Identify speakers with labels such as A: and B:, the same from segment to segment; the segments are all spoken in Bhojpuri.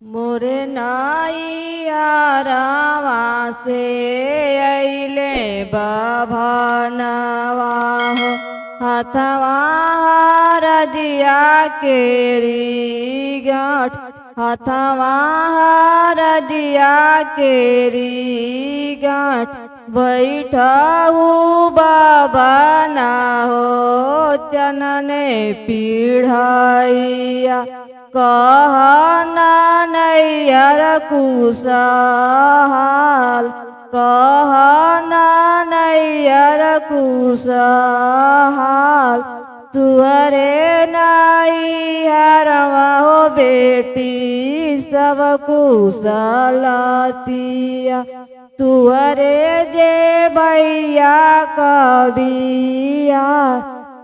A: मोरे नाइयारावा से अइले बभनवा हो, हथवा हरदिया केरी गाँठ, हथवा हरदिया केरी गाँठ। बैठहु बबना हो चनने पीढ़ैया, कहना नैयर कुशहाल, कहना नैयर कुशहाल। तुहरे नैहरवा हो बेटी सब कुशलतिया, तुहरे जे भैया कबिया,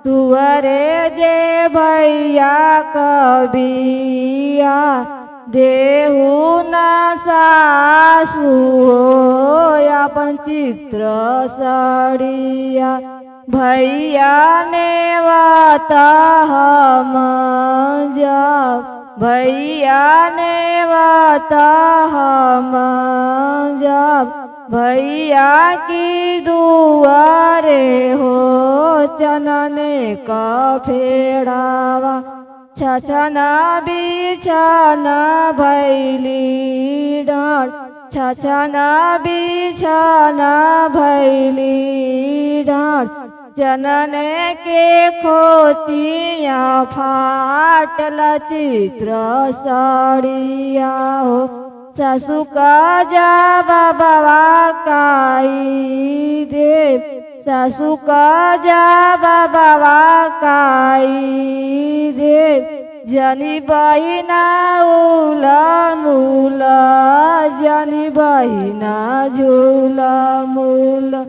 A: तुहरे जे भैया कबिया। देहु न सासु हो अपन चित्र सड़िया, भैया ने वाता हम जाब, भैया ने वाता हम जाब। भैया की दुआरे हो चनने का फेड़ावा, छछना बिछाना भैली डाँट, छछना बिछाना भैली डाँट। जनने के खोचियाँ फाटल चित्र सड़िया हो, ससु का जा बाबा काई देव, ससु का जा बाबा काई देव। जनी बहिना उला मूला, जनी बहिना झूला मूला,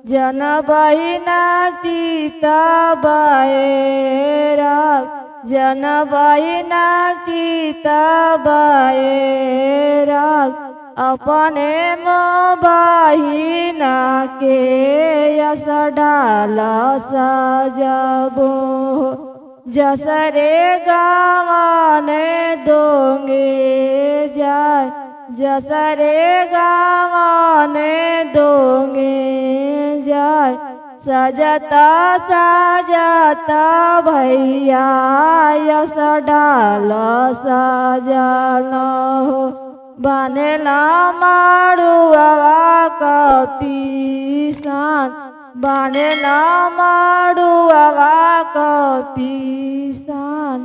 A: जन बहिना सीता बाएरा, जन बहिना सीता बाएरा। अपने बहिना के यस डाल सजबो, जसरे गाँवने दोंगे जाय, जसरे गाँवने दोंगे जाय। सजता सजता भैया यस डाल सजल हो, बनेला माड़ुआ कपीसान, बनेला माड़ुआ कपीसान।